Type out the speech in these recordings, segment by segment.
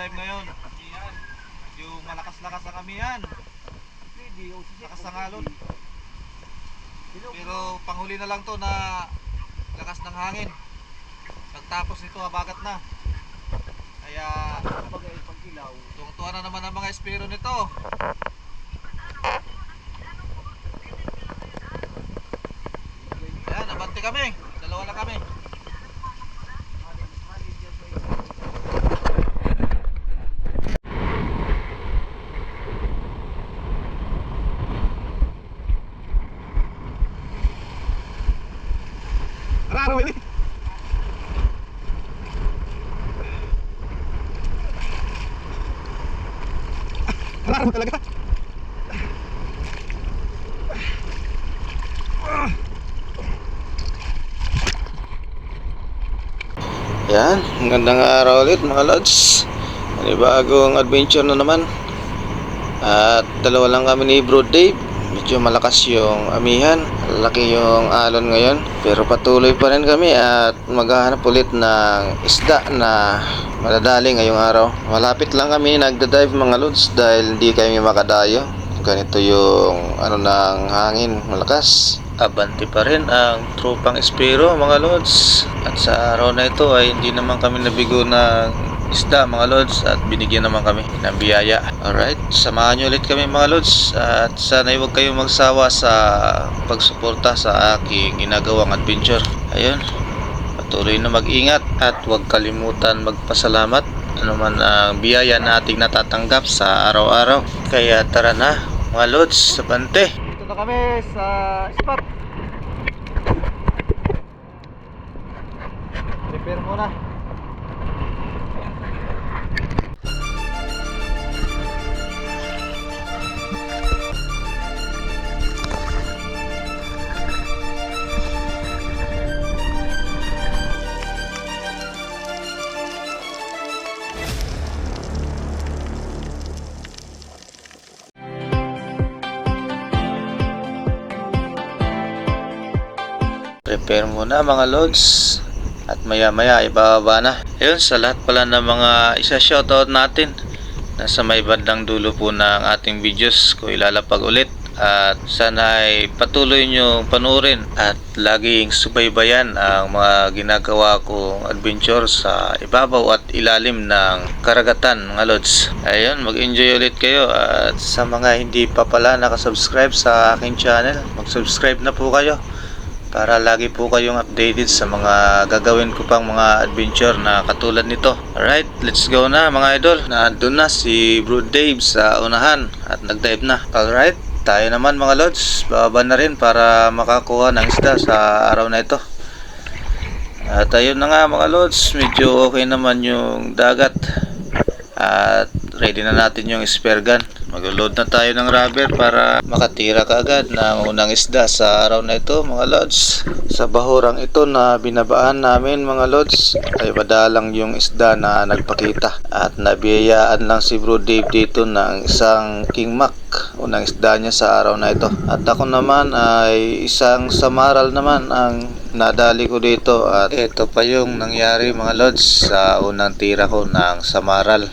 dive ngayon. Yung malakas-lakas ang amihan. Lakas ng alon. Pero panghuli na lang to na lakas ng hangin. Pagtapos nito habagat na. Kaya tuwang-tuwa na naman ang mga espiro nito. Ayan, abante kami. Dalawa lang kami. Raro ini. Raro talaga. Yan, magandang araw ulit mga lods. Bagong adventure na naman. At dalawa lang kami ni Bro Dave. Medyo malakas yung amihan, laki yung alon ngayon, pero patuloy pa rin kami at maghahanap ulit ng isda na madadali ngayong araw. Malapit lang kami nagda-dive mga lods dahil hindi kami makadayo. Ganito yung ng hangin malakas. Abante pa rin ang tropang espiro mga lods. At sa araw na ito ay hindi naman kami nabigo ng isda mga lods at binigyan naman kami ng biyaya. Alright, samahan nyo ulit kami mga lods at sana huwag kayong magsawa sa pagsuporta sa aking ginagawang adventure. Ayun, patuloy na mag-ingat at huwag kalimutan magpasalamat anuman ang biyaya na ating natatanggap sa araw-araw. Kaya tara na mga lods, sa bante. Dito na kami sa spot. Prepare muna. Prepare muna mga lods at maya maya ibababa na. Ayun, sa lahat pala ng mga isa-shoutout natin nasa may bandang dulo po ng ating videos ko ilalapag ulit at sana ay patuloy nyo panurin at laging subaybayan ang mga ginagawa kong adventure sa ibabaw at ilalim ng karagatan mga lods. Ayun, mag-enjoy ulit kayo at sa mga hindi pa pala nakasubscribe sa aking channel, mag-subscribe na po kayo para lagi po kayong updated sa mga gagawin ko pang mga adventure na katulad nito. Alright, let's go na mga idol. Nandun na si Bro Dave sa unahan at nag-dive na. Alright, tayo naman mga lods, bababa na rin para makakuha ng isda sa araw na ito. At ayun na nga mga lods, medyo okay naman yung dagat at ready na natin yung spare gun. Mag-load na tayo ng rubber para makatira kaagad ng unang isda sa araw na ito mga lods. Sa bahurang ito na binabaan namin mga lods ay madalang yung isda na nagpakita at nabiyayaan lang si Bro Dave dito ng isang king mac, unang isda niya sa araw na ito. At ako naman ay isang samaral naman ang nadali ko dito at ito pa yung nangyari mga lods sa unang tira ko ng samaral.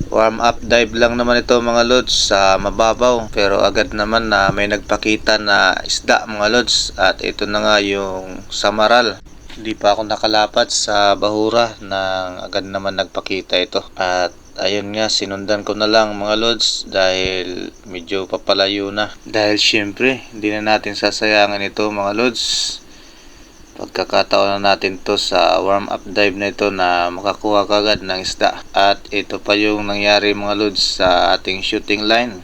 Warm up dive lang naman ito mga lods sa mababaw, pero agad naman na may nagpakita na isda mga lods at ito na nga yung samaral. Hindi pa ako nakalapat sa bahura nang agad naman nagpakita ito at ayun nga, sinundan ko na lang mga lods dahil medyo papalayo na. Dahil syempre hindi na natin sasayangan ito mga lods. Pagkakataon na natin to sa warm up dive na ito na makakuha kagad ng isda. At ito pa yung nangyari mga lods sa ating shooting line.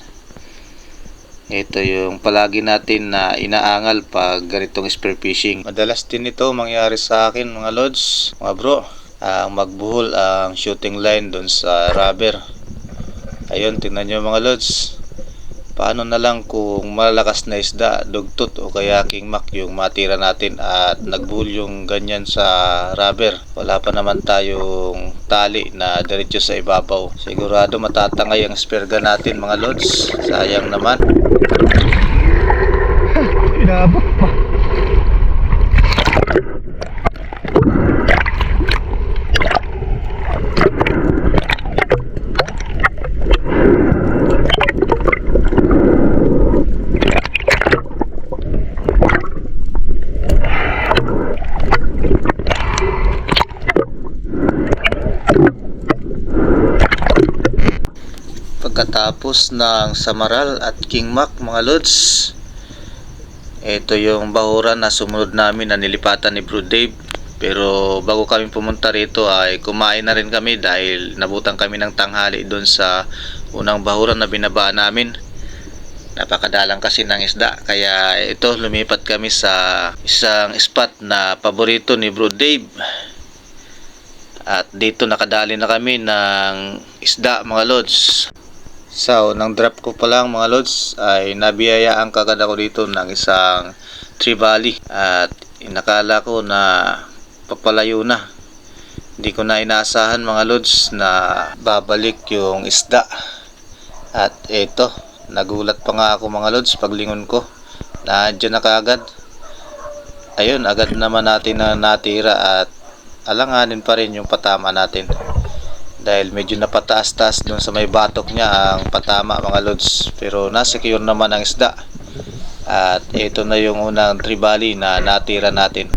Ito yung palagi natin na inaangal pag ganitong spear fishing. Madalas din ito mangyari sa akin mga lods, mga bro, ang magbuhol ang shooting line doon sa rubber. Ayun, tingnan nyo mga lods. Paano na lang kung malakas na isda, dugtot o kaya king mac yung matira natin at nagbuhol yung ganyan sa rubber. Wala pa naman tayong tali na diretso sa ibabaw. Sigurado matatangay ang spear gun natin mga lods. Sayang naman. Inabot pa. pagkatapos ng Samaral at King Mac mga lods, ito yung bahuran na sumunod namin na nilipatan ni Bro Dave. Pero bago kami pumunta rito ay kumain na rin kami dahil nabutan kami ng tanghali doon sa unang bahuran na binabaan namin. Napakadalang kasi ng isda, kaya ito lumipat kami sa isang spot na paborito ni Bro Dave. At dito nakadali na kami ng isda mga lods. Sa unang drop ko pa lang mga lods ay nabiyayaan kagad ako dito ng isang trevally at inakala ko na papalayo na. Hindi ko na inaasahan mga lods na babalik yung isda. At eto, nagulat pa nga ako mga lods paglingon ko. Nandiyan na kaagad. Ayun, agad naman natin na natira at alanganin pa rin yung patama natin. Dahil medyo napataas-taas dun sa may batok niya ang patama mga lods. Pero nasecure naman ang isda. At ito na yung unang trevally na natira natin.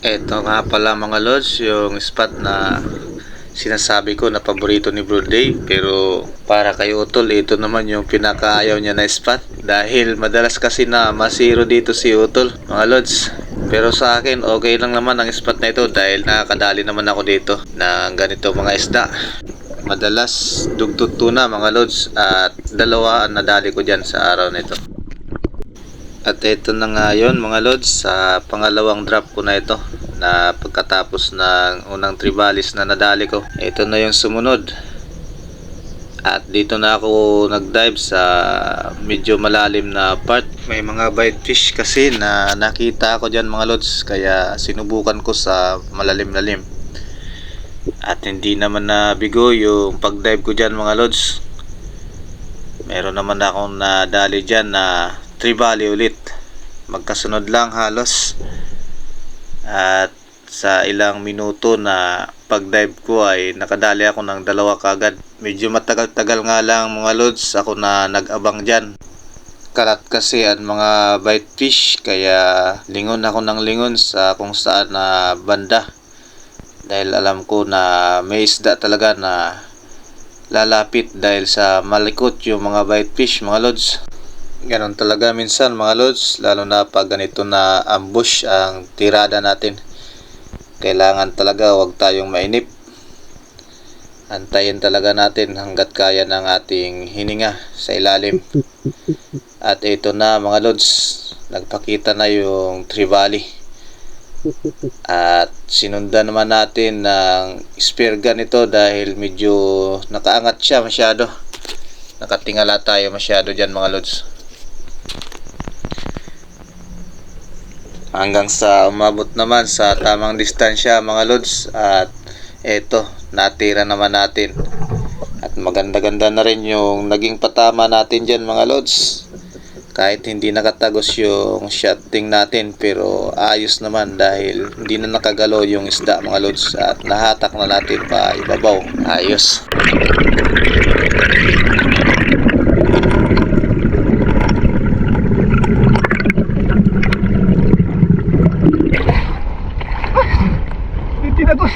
Ito nga pala mga lods, yung spot na sinasabi ko na paborito ni Bro Dave. Pero para kay Utol, ito naman yung pinakaayaw niya na spot. Dahil madalas kasi na masiro dito si Utol mga lods. Pero sa akin okay lang naman ang spot na ito dahil nakakadali naman ako dito ng ganito mga isda. Madalas dugtut tuna mga lods at dalawa ang nadali ko dyan sa araw na ito. At ito na nga yun mga lods, sa pangalawang drop ko na ito na pagkatapos ng unang trivalis na nadali ko. Ito na yung sumunod. At dito na ako nag-dive sa medyo malalim na part. May mga bite fish kasi na nakita ko dyan mga lods, kaya sinubukan ko sa malalim-lalim. At hindi naman nabigo yung pag-dive ko dyan mga lods. Meron naman akong nadali dyan na trevally ulit, magkasunod lang halos. At sa ilang minuto na pag-dive ko ay nakadali ako ng dalawa kagad. Medyo matagal-tagal nga lang mga lods ako na nag-abang dyan. Kalat kasi ang mga bite fish, kaya lingon ako ng lingon sa kung saan na banda. Dahil alam ko na may isda talaga na lalapit dahil sa malikot yung mga bite fish mga lods. Ganon talaga minsan mga lods, lalo na pag ganito na ambush ang tirada natin. Kailangan talaga wag tayong mainip. Antayin talaga natin hanggat kaya ng ating hininga sa ilalim. At ito na mga lods, nagpakita na yung trevally. At sinundan naman natin ng spear gun ito dahil medyo nakaangat siya masyado. Nakatingala tayo masyado dyan mga lods. Hanggang sa umabot naman sa tamang distansya mga lods. At eto, natira naman natin. At maganda-ganda na rin yung naging patama natin dyan mga lods. Kahit hindi nakatagos yung shotting natin, pero ayos naman dahil hindi na nakagalaw yung isda mga lods. At nahatak na natin pa ibabaw. Ayos. Tinagos.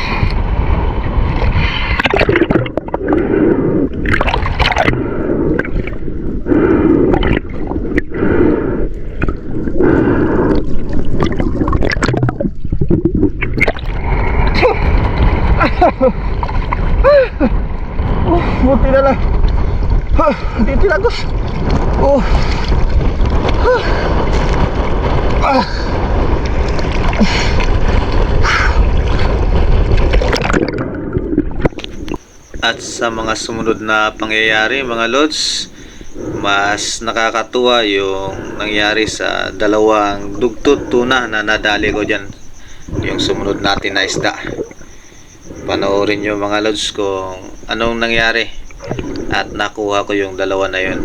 Buti na lang. Hindi tinagos. At sa mga sumunod na pangyayari mga lods, mas nakakatuwa yung nangyari sa dalawang dugtod tuna na nadali ko dyan, yung sumunod natin na isda. Panoorin nyo mga lods kung anong nangyari at nakuha ko yung dalawa na yun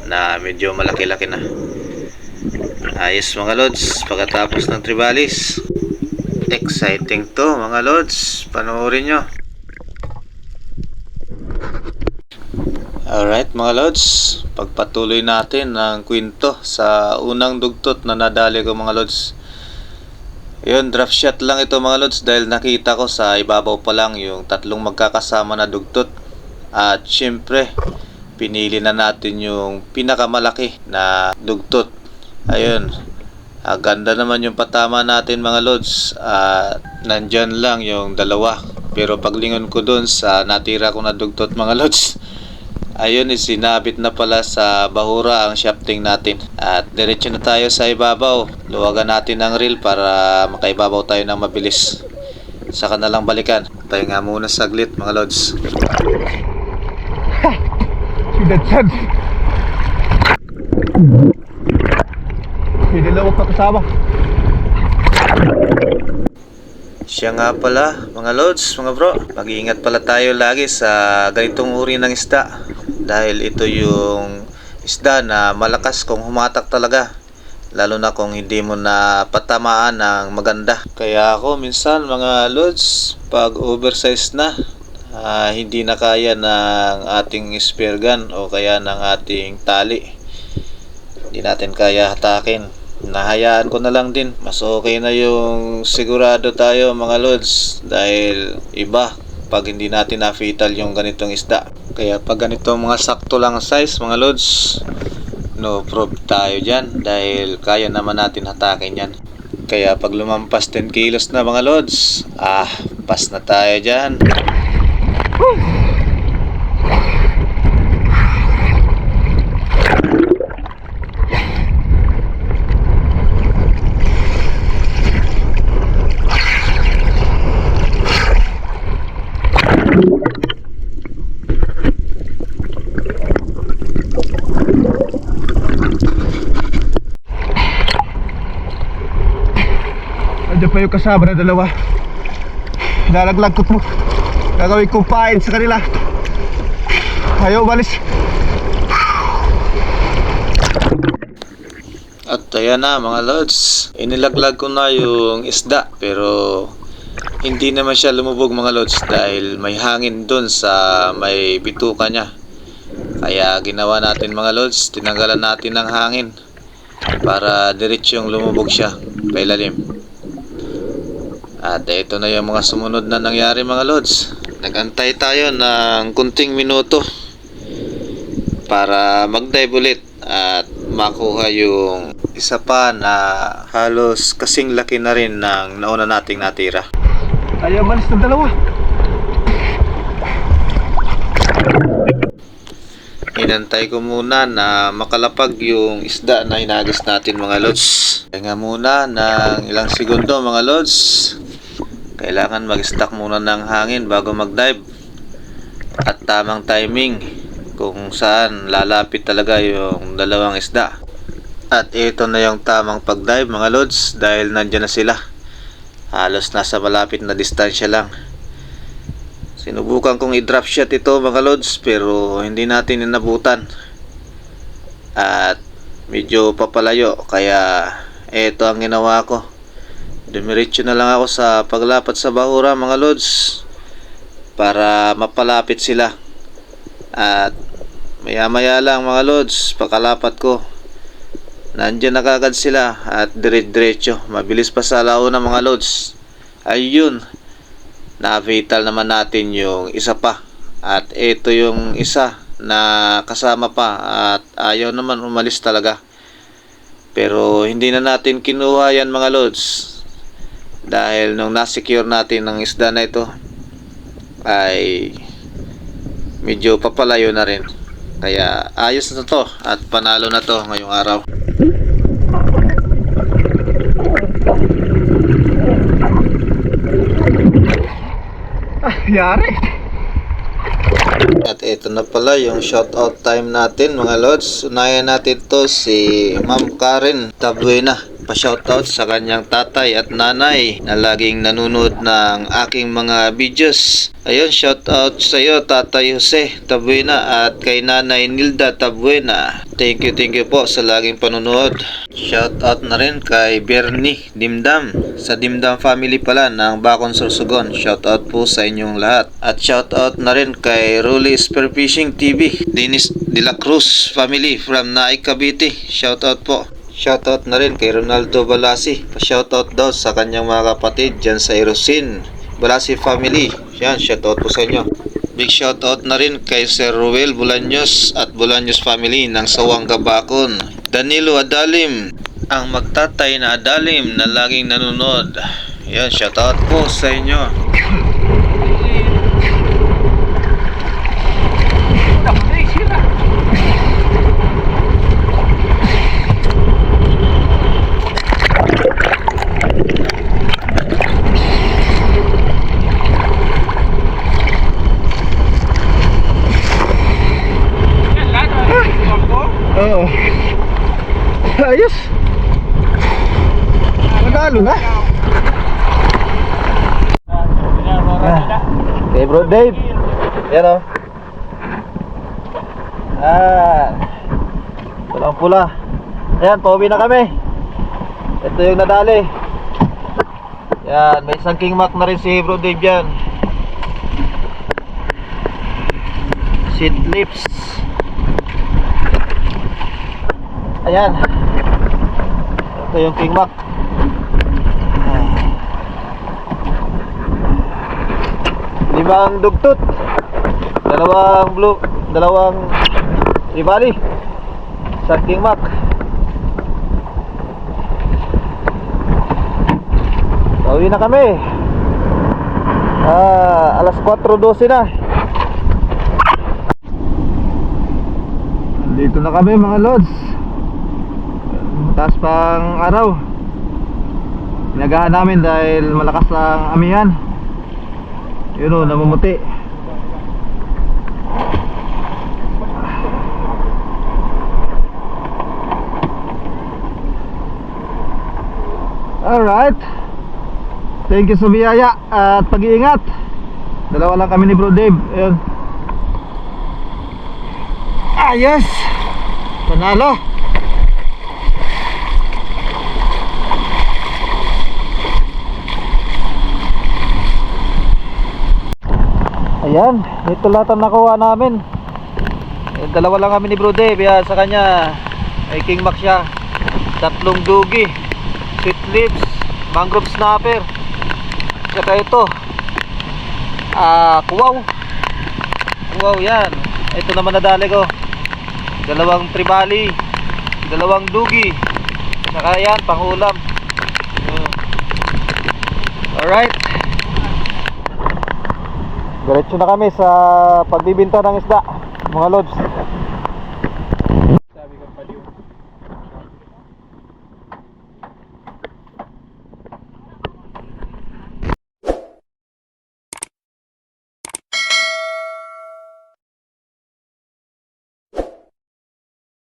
na medyo malaki-laki na. Ayos mga lods, pagkatapos ng tribalis. Exciting to mga lods, panoorin nyo. Alright mga lods, pagpatuloy natin ang kwento sa unang dugtot na nadali ko mga lods. Yun, draft shot lang ito mga lods dahil nakita ko sa ibabaw pa lang yung tatlong magkakasama na dugtot. At syempre, pinili na natin yung pinakamalaki na dugtot. Ayun, ganda naman yung patama natin mga lods. At nandyan lang yung dalawa. Pero paglingon ko dun sa natira ko na dugtot mga lods, ayun, sinabit na pala sa bahura ang shafting natin. At diretso na tayo sa ibabaw. Luwagan natin ang reel para makaibabaw tayo ng mabilis. Saka na lang balikan. Pahinga muna saglit mga lods. Sidatsan. May dalawa pa kasama. Siya nga pala mga lods, mga bro, mag-iingat pala tayo lagi sa ganitong uri ng isda. Dahil ito yung isda na malakas kung humatak talaga. Lalo na kung hindi mo na patamaan ng maganda. Kaya ako minsan mga lods, pag oversize na, hindi na kaya ng ating spear gun o kaya ng ating tali, hindi natin kaya hatakin, nahayaan ko na lang din. Mas okay na yung sigurado tayo mga lods, dahil iba pag hindi natin na-fatal yung ganitong isda. Kaya pag ganito mga sakto lang size mga lods, no probe tayo dyan dahil kaya naman natin hatakin yan. Kaya pag lumampas 10 kilos na mga lods, pass na tayo dyan. Andiyan pa yung kasama na dalawa. Lalaglag ko to. Gagawin kong pain sa kanila. Ayaw umalis. At ayan na mga lods, inilaglag ko na yung isda, pero hindi naman siya lumubog mga lods dahil may hangin dun sa may bituka niya. Kaya ginawa natin mga lods, tinanggalan natin ng hangin para diretsyong lumubog siya pailalim. At ito na yung mga sumunod na nangyari mga lods. Nagantay tayo ng kunting minuto para mag-dive ulit at makuha yung isa pa na halos kasing laki na rin ng nauna nating natira. Ayaw umalis ng dalawa. Inantay ko muna na makalapag yung isda na hinagis natin mga lods. Kaya nga muna ng ilang segundo mga lods. Kailangan mag-stack muna ng hangin bago mag-dive. At tamang timing kung saan lalapit talaga yung dalawang isda. At ito na yung tamang pag-dive mga lods dahil nandyan na sila. Halos nasa malapit na distansya lang. Sinubukan kong i-drop shot ito mga lods pero hindi natin inabutan. At medyo papalayo kaya ito ang ginawa ko. Dumiretso na lang ako sa paglapat sa bahura mga lods para mapalapit sila. At maya maya lang mga lods, pagkalapat ko nandyan na kagad sila at diretso. Mabilis pa sa launa mga lods. Ayun, na-fatal naman natin yung isa pa. At ito yung isa na kasama pa at ayaw naman umalis talaga. Pero hindi na natin kinuha yan mga lods dahil nung nasecure natin ng isda na ito ay medyo papalayo na rin. Kaya ayos na to at panalo na to ngayong araw. Yari. At ito na pala yung shoutout time natin mga lods. Unayan natin to si Ma'am Karen Tabuena. Pa-shoutout sa kanyang tatay at nanay na laging nanonood ng aking mga videos. Ayun, shoutout sa iyo Tatay Jose Tabuena at kay Nanay Nilda Tabuena. Thank you po sa laging panonood. Shoutout na rin kay Bernie Dimdam sa Dimdam family pala ng Bacon Sorsogon. Shoutout po sa inyong lahat. At shoutout na rin kay Rolly Spearfishing TV, Dennis De La Cruz family from Naik Cavite. Shoutout po. Shoutout na rin kay Ronaldo Balasi. Pa-shoutout daw sa kanyang mga kapatid dyan sa Erosin Balasi family. Yan, shoutout po sa inyo. Big shoutout na rin kay Sir Ruel Bolaños at Bolaños family ng Sawanga Bacon. Danilo Adalim, ang magtatay na Adalim na laging nanonood. Yan, shoutout po sa inyo. Oo. Ayos. Magalo na. Okay bro Dave. Yan o. Pulang pula. Ayan, pauwi na kami. Ito yung nadali. Yan, may isang king mac na rin si bro Dave yan. Seed lips. Ayan. Ito yung king mac. Limang dugtut. Dalawang ribali. Sa king mac. Pauwi na kami. Alas 4:12 na. Dito na kami mga lods. Mataas pang araw. Pinagahan namin dahil malakas ang amihan. Yun o, namumuti. Alright. Thank you sa biyaya at pag-iingat. Dalawa lang kami ni Bro Dave. Ayun. Ayos. Panalo. Ayan, ito lahat ang nakuha namin. Dalawa lang kami ni Bro Dave. Yan, sa kanya ay king mac siya. 3 dugi, sweet lips, mangrove snapper. Saka ito kuwaw. Kuwaw yan. Ito naman nadali ko. 2 tribali, 2 dugi. Saka yan, pangulam. Alright. Diretso na kami sa pagbibinta ng isda, mga lods.